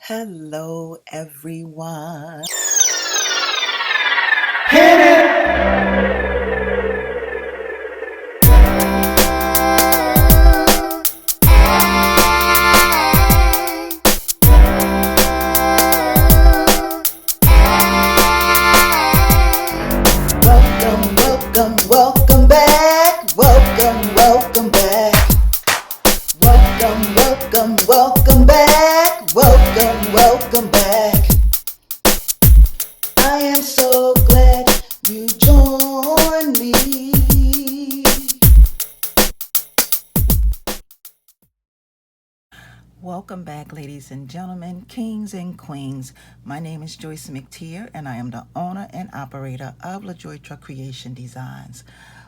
Hello, everyone. Welcome back. Welcome back. Welcome back. Welcome back. I am so glad you joined me. Welcome back, ladies and gentlemen, kings and queens. My name is Joyce McTeer, and I am the owner and operator of Lajoytra Creation Designs.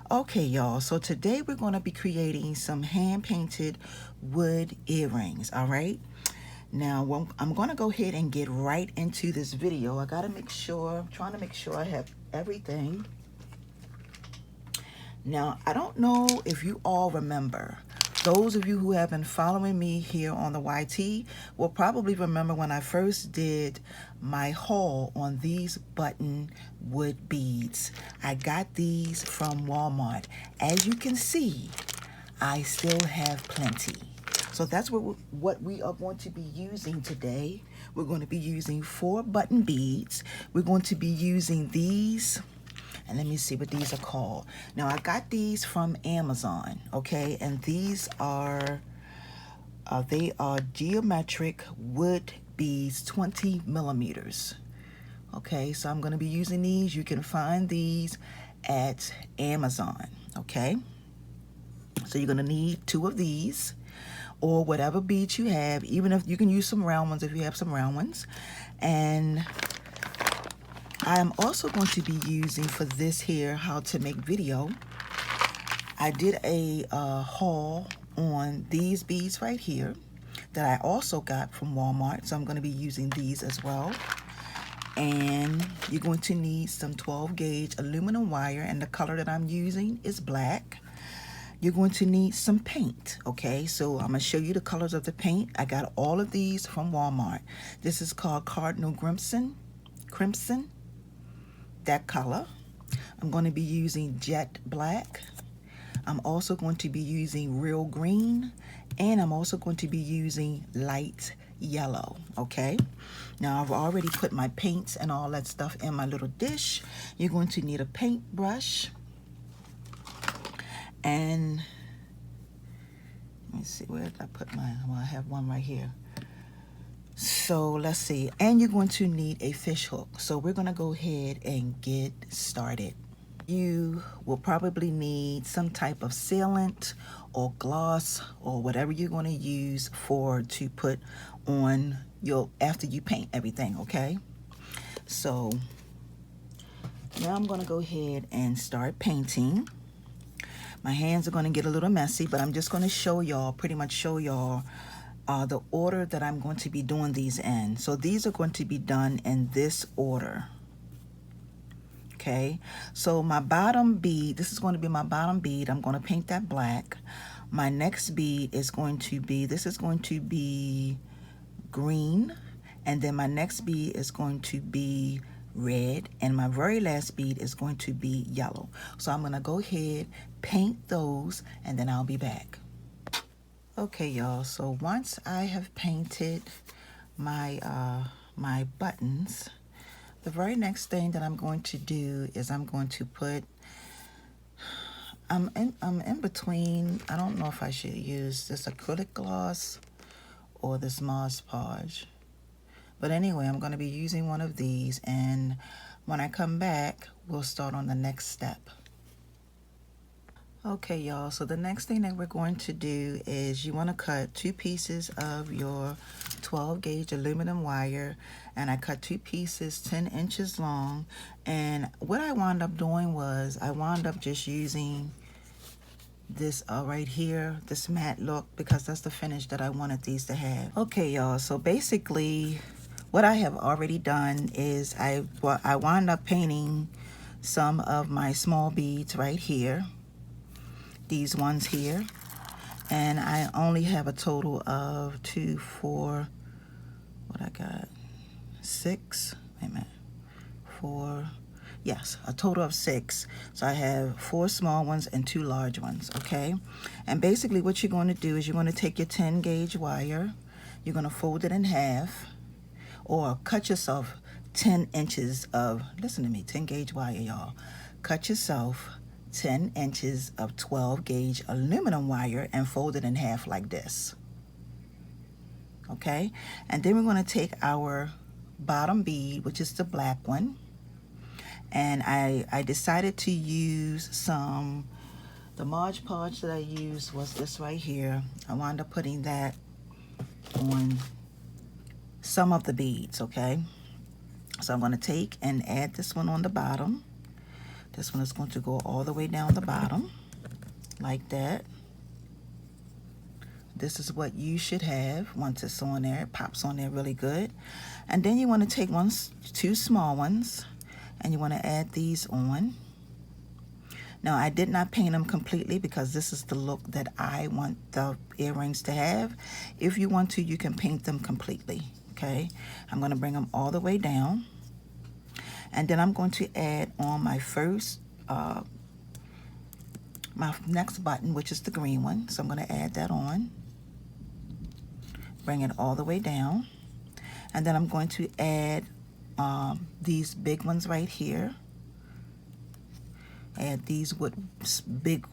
Okay, y'all, so today we're going to be creating some hand-painted wood earrings, all right? Now, I'm going to go ahead and get right into this video. I got to make sure, I'm trying to make sure I have everything. Now, I don't know if you all remember. Those of you who have been following me here on the YT will probably remember when I first did my haul on these button wood beads. I got these from Walmart. As you can see, I still have plenty. So that's what we are going to be using today. We're going to be using 4 button beads. We're going to be using these. And let me see what these are called. Now, I got these from Amazon, okay? And these are, they are geometric wood beads, 20 millimeters. Okay, so I'm going to be using these. You can find these at Amazon, okay? So you're going to need 2 of these or whatever beads you have. Even if you can use some round ones if you have some round ones. And I am also going to be using for this here how to make video. I did a haul on these beads right here that I also got from Walmart. So I'm going to be using these as well. And you're going to need some 12 gauge aluminum wire, and the color that I'm using is black. You're going to need some paint, okay? So I'm going to show you the colors of the paint. I got all of these from Walmart. This is called Cardinal Crimson. That color. I'm going to be using jet black. I'm also going to be using real green, and I'm also going to be using light yellow, okay? Now, I've already put my paints and all that stuff in my little dish. You're going to need a paintbrush, and let me see, where did I put mine? Well, I have one right here. So let's see, and you're going to need a fish hook. So we're going to go ahead and get started. You will probably need some type of sealant or gloss or whatever you're going to use to put on your after you paint everything, okay? So now I'm going to go ahead and start painting. My hands are going to get a little messy, but I'm just going to show y'all, pretty much show y'all the order that I'm going to be doing these in. So these are going to be done in this order. Okay, so my bottom bead, this is going to be my bottom bead. I'm going to paint that black. My next bead is going to be, this is going to be green. And then my next bead is going to be red. And my very last bead is going to be yellow. So I'm going to go ahead, paint those, and then I'll be back. Okay, y'all, so once I have painted my my buttons, the very next thing that I'm going to do is I'm going to put, I'm in between, I don't know if I should use this acrylic gloss or this Mod Podge. But anyway, I'm going to be using one of these, and when I come back, we'll start on the next step. Okay, y'all, so the next thing that we're going to do is you want to cut 2 pieces of your 12 gauge aluminum wire, and I cut 2 pieces 10 inches long. And what I wound up doing was I wound up just using this right here, this matte look, because that's the finish that I wanted these to have. Okay, y'all, so basically what I have already done is I wound up painting some of my small beads right here. These ones here, and I only have a total of 2, 4, what I got, 6, wait a minute, 4, yes, a total of 6. So I have 4 small ones and 2 large ones, okay? And basically what you're going to do is you're going to take your 10 gauge wire, you're going to fold it in half, or cut yourself 10 inches of, listen to me, 10 gauge wire, y'all. Cut yourself 10 inches of 12 gauge aluminum wire and fold it in half like this. Okay, and then we're going to take our bottom bead, which is the black one, and I decided to use the Mod Podge that I used was this right here. I wound up putting that on some of the beads, okay? So I'm going to take and add this one on the bottom. This one is going to go all the way down the bottom like that. This is what you should have once it's on there. It pops on there really good. And then you want to take 2 small ones and you want to add these on. Now I did not paint them completely because this is the look that I want the earrings to have. If you want to, you can paint them completely, okay? I'm going to bring them all the way down. And then I'm going to add on my my next button, which is the green one. So I'm going to add that on. Bring it all the way down. And then I'm going to add these big ones right here. Add these with big,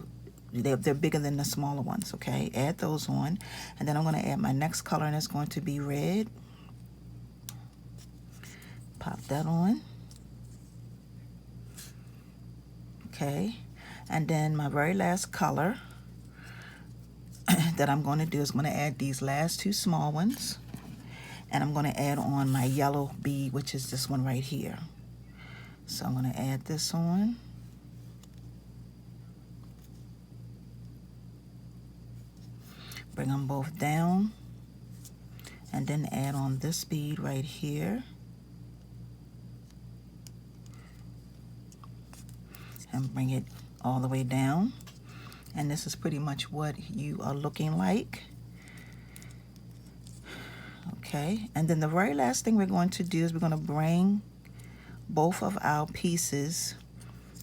they're bigger than the smaller ones, okay? Add those on. And then I'm going to add my next color, and it's going to be red. Pop that on. Okay. And then my very last color that I'm going to do is going to add these last 2 small ones. And I'm going to add on my yellow bead, which is this one right here. So I'm going to add this on. Bring them both down. And then add on this bead right here. And bring it all the way down. And this is pretty much what you are looking like. Okay, and then the very last thing we're going to do is we're going to bring both of our pieces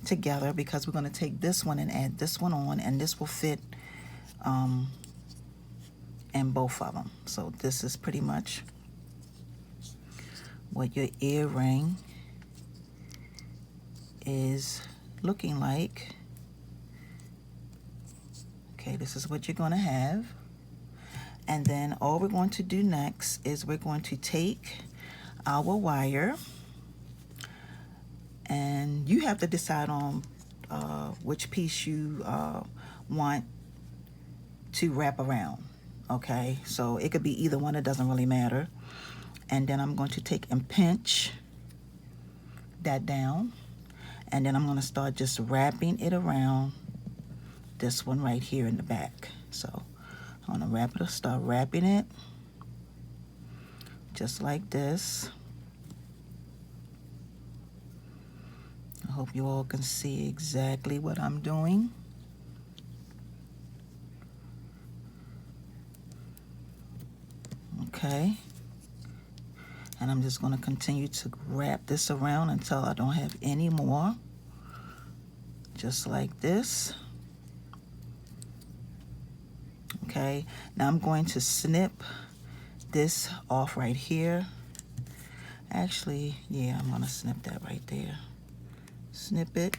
together, because we're going to take this one and add this one on, and this will fit in both of them. So this is pretty much what your earring is looking like. Okay, this is what you're going to have. And then all we're going to do next is we're going to take our wire, and you have to decide on which piece you want to wrap around. Okay, so it could be either one, it doesn't really matter. And then I'm going to take and pinch that down, and then I'm going to start just wrapping it around this one right here in the back. So I'm going to start wrapping it just like this. I hope you all can see exactly what I'm doing. Okay. And I'm just going to continue to wrap this around until I don't have any more. Just like this. Okay, now I'm going to snip this off right here. Actually, yeah, I'm going to snip that right there. Snip it.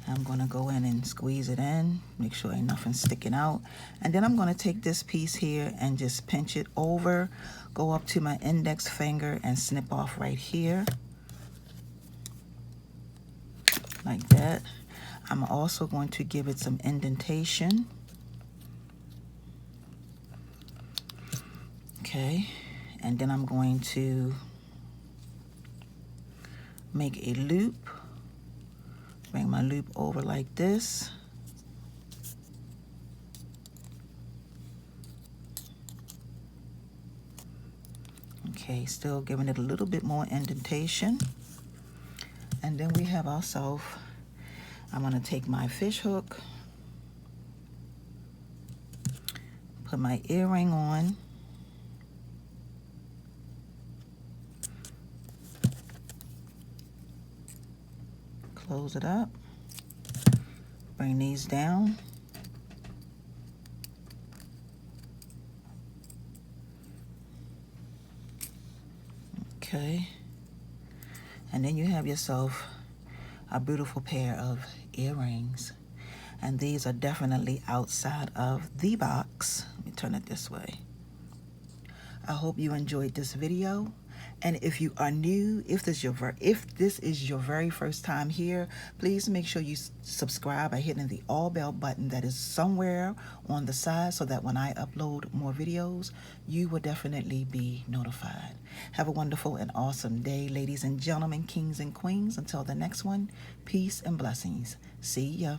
I'm going to go in and squeeze it in, make sure ain't nothing sticking out. And then I'm going to take this piece here and just pinch it over, go up to my index finger and snip off right here. Like that. I'm also going to give it some indentation. Okay, and then I'm going to make a loop. Bring my loop over like this. Okay, still giving it a little bit more indentation. And then we have ourselves, I'm going to take my fish hook, put my earring on, Close it up. Bring these down. Okay. And then you have yourself a beautiful pair of earrings. And these are definitely outside of the box. Let me turn it this way. I hope you enjoyed this video. And if you are new, if this is your very first time here, please make sure you subscribe by hitting the all bell button that is somewhere on the side so that when I upload more videos, you will definitely be notified. Have a wonderful and awesome day, ladies and gentlemen, kings and queens. Until the next one, peace and blessings. See ya.